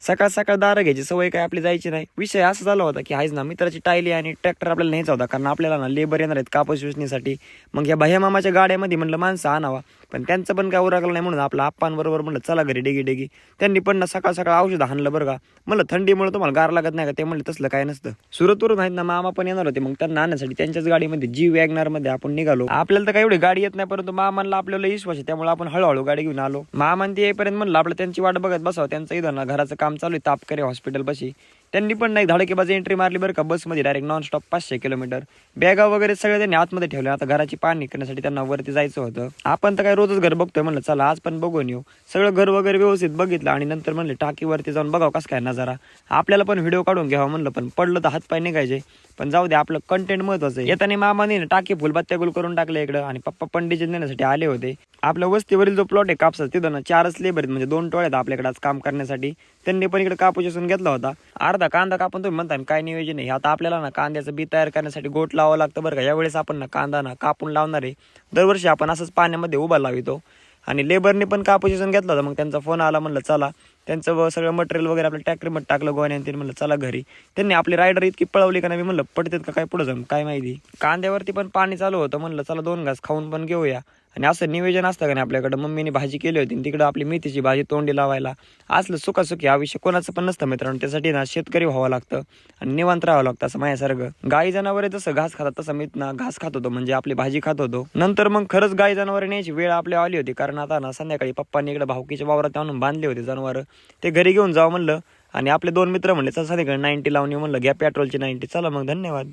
सकाळ सकाळ दारं घ्यायची सवय काय आपली जायची नाही. विषय असा झाला होता की आहेच ना मित्राची टायली आणि ट्रॅक्टर आपल्याला न्यायचा होता, कारण आपल्याला ना लेबर येणार आहेत कापूस वेचणीसाठी. मग या भैया मामाच्या गाड्यामध्ये म्हणलं माणसं आणावा, पण त्यांचं पण काय उरकलं नाही म्हणून आपलं आप्पांबरोबर म्हणलं चला घरी डेगी डेगी. त्यांनी पण ना सकाळ सकाळ औषध आणलं बरं का. म्हणलं थंडीमुळे तुम्हाला गार लागत नाही का? ते म्हणले तसलं काय नसतं. सुरतवरून आहेत ना मामा पण येणार होते, मग त्यांना आणण्यासाठी त्यांच्याच गाडीमध्ये जी वॅगनर मध्ये आपण निघालो. आपल्याला तर काही एवढी गाडी येत नाही, परंतु मामांना आपल्याला विश्वास आहे, त्यामुळे आपण हळूहळू गाडी घेऊन आलो. मामान ते येईपर्यंत म्हणलं आपलं त्यांची वाट बघत बसावं. त्यांचं इथं ना घराचं काम चालू आहे तापकरे हॉस्पिटल पाशी. त्यांनी पण नाही धडकेबाजी एंट्री मारली बरं का बसमध्ये डायरेक्ट नॉनस्टॉप 500 किलोमीटर. बॅगा वगैरे सगळे त्यांनी आतमध्ये ठेवले. आता घराची पाहणी करण्यासाठी त्यांना वरती जायचं होतं. आपण तर काय रोजच घर बघतोय, म्हणलं चला आज पण बघून येऊ. सगळं घर वगैरे व्यवस्थित बघितलं आणि नंतर म्हणले टाकीवरती जाऊन बघावं कसं काय नजारा. आपल्याला पण व्हिडिओ काढून घ्यावा म्हणलं, पण पडलं तर हातपाय निघायचे. पण जाऊ दे, आपलं कंटेंट महत्वाचं आहे. येताना मामाने टाकी फुलबत्त्या गुल करून टाकले इकडं, आणि पप्पा पंडित नेण्यासाठी आले होते. आपल्या वस्तीवरील जो प्लॉट आहे कापसा, तिथं ना 4च लेबर आहेत, म्हणजे 2 टोळे आहेत आपल्याकडे आज काम करण्यासाठी. त्यांनी पण इकडे कापूस असून घेतला होता. अर्धा कांदा कापून तुम्ही म्हणता काय नियोजन आहे. आता आपल्याला ना कांद्याचं बी तयार करण्यासाठी गोट लावावं लागतं बरं का. यावेळेस आपण ना कांदा ना कापून लावणार आहे. दरवर्षी आपण असंच पाण्यामध्ये उभा लावितो. आणि लेबरने पण कापूस असून घेतला होता. मग त्यांचा फोन आला, म्हणलं चला. त्यांचं सगळं मटेरियल वगैरे आपल्या ट्रॅक्टरमध्ये टाकलं गोण्याने. त्यांनी म्हणलं चला घरी. त्यांनी आपली रायडर इतकी पळवली का नाही, मी म्हणलं पडतात का काय पुढे जाऊन काय माहिती. कांद्यावरती पण पाणी चालू होतं, म्हणलं चला 2 घास खाऊन पण घेऊया. आणि असं नियोजन असतं का नाही आपल्याकडं. मम्मीने भाजी केली होती, तिकडं आपली मेथीची भाजी तोंडी लावायला. असलं सुखासुखी आयुष्य कोणाचं पण नसतं मित्रांनो. त्यासाठी ना शेतकरी व्हावं लागतं आणि निवांत राहावं लागतं. असं माझ्यासारखं गाई जनावरे जसं घास खातात तसं मी ना घास खात होतो, म्हणजे आपली भाजी खात होतो. नंतर मग खरंच गाई जनावरे न्यायची वेळ आपल्या आली होती, कारण आता ना संध्याकाळी पप्पांनी इकडे भाऊकीच्या वावरात आणून बांधले होते जनावर. ते घरी घेऊन जावं म्हणलं. आणि आपले 2 मित्र म्हणले चला संध्याकाळी 90 लावून येऊ म्हणलं. घ्या पेट्रोलची 90. चला मग धन्यवाद.